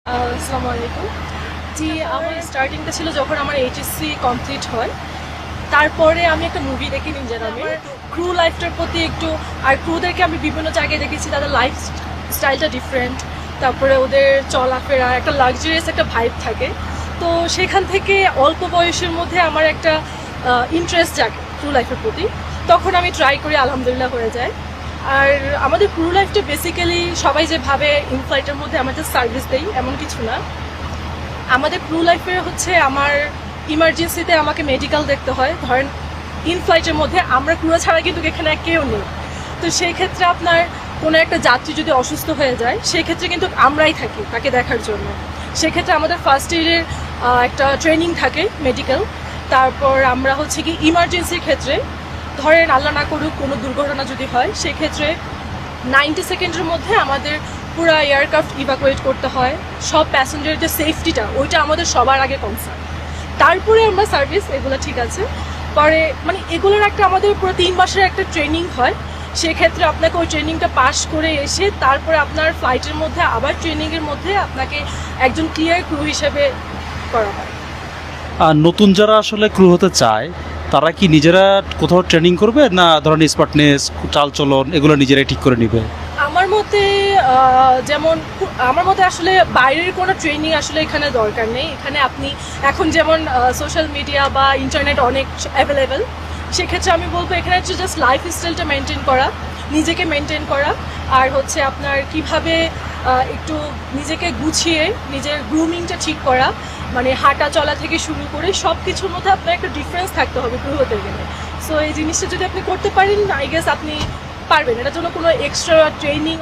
আসসালামু আলাইকুম। জি, আমার স্টার্টিংটা ছিল যখন আমার এইচএসসি কমপ্লিট হয়। তারপরে আমি একটা মুভি দেখি নিনজা নামের। ক্রু লাইফটার প্রতি একটু, আর ক্রুদেরকে আমি বিভিন্ন জায়গায় দেখেছি, তাদের লাইফ স্টাইলটা ডিফারেন্ট। তারপরে ওদের চলাফেরা একটা লাক্সারিয়াস একটা ভাইব থাকে। তো সেখান থেকে অল্প বয়সের মধ্যে আমার একটা ইন্টারেস্ট জাগে ক্রু লাইফের প্রতি। তখন আমি ট্রাই করি, আলহামদুলিল্লাহ হয়ে যায়। আর আমাদের ক্রু লাইফটা বেসিক্যালি সবাই যে ভাবে ইনফ্লাইটের মধ্যে আমাদের সার্ভিস দেই এমন কিছু না। আমাদের ক্রু লাইফে হচ্ছে আমার ইমার্জেন্সিতে আমাকে মেডিকেল দেখতে হয়। ধরেন ইনফ্লাইটের মধ্যে আমরা ক্রু ছাড়া কিন্তু এখানে কেউ নেই। তো সেই ক্ষেত্রে আপনার কোনো একটা যাত্রী যদি অসুস্থ হয়ে যায়, সেই ক্ষেত্রে কিন্তু আমরাই থাকি তাকে দেখার জন্য। সেক্ষেত্রে আমাদের ফার্স্ট এইডের একটা ট্রেনিং থাকে মেডিকেল। তারপর আমরা হচ্ছে কি ইমার্জেন্সির ক্ষেত্রে, ধরেন আল্লাহ না করুক কোনো দুর্ঘটনা যদি হয়, সেক্ষেত্রে 90 সেকেন্ডের মধ্যে আমাদের পুরো এয়ারক্রাফট ইভাকুয়েট করতে হয়। সব প্যাসেঞ্জারের যে সেফটিটা, ওইটা আমাদের সবার আগে কনসার্ন। তারপরে আমরা সার্ভিস, এগুলো ঠিক আছে। পরে মানে এগুলোর একটা আমাদের পুরো 3 মাসের একটা ট্রেনিং হয়। সেক্ষেত্রে আপনাকে ওই ট্রেনিংটা পাস করে এসে তারপরে আপনার ফ্লাইটের মধ্যে আবার ট্রেনিংয়ের মধ্যে আপনাকে একজন ক্লিয়ার ক্রু হিসেবে করা হয়। আর নতুন যারা আসলে ক্রু হতে চায় তারা কি নিজেরা কোথাও ট্রেনিং করবে, না ধরেন স্মার্টনেস, চালচলন এগুলো নিজেরাই ঠিক করে নেবে? আমার মতে আমার মতে আসলে বাইরের কোনো ট্রেনিং আসলে এখানে দরকার নেই। এখানে আপনি এখন যেমন সোশ্যাল মিডিয়া বা ইন্টারনেট অনেক অ্যাভেলেবেল, সেক্ষেত্রে আমি বলবো এখানে হচ্ছে জাস্ট লাইফ স্টাইলটা মেনটেন করা, নিজেকে মেনটেন করা, আর হচ্ছে আপনার কিভাবে একটু নিজেকে গুছিয়ে নিজের গ্রুমিংটা ঠিক করা, মানে হাঁটা চলা থেকে শুরু করে সব কিছুর মধ্যে আপনার একটা ডিফারেন্স থাকতে হবে ক্রু হতে গেলে। সো এই জিনিসটা যদি আপনি করতে পারেন, আই গেস আপনি পারবেন। এটার জন্য কোনো এক্সট্রা ট্রেনিং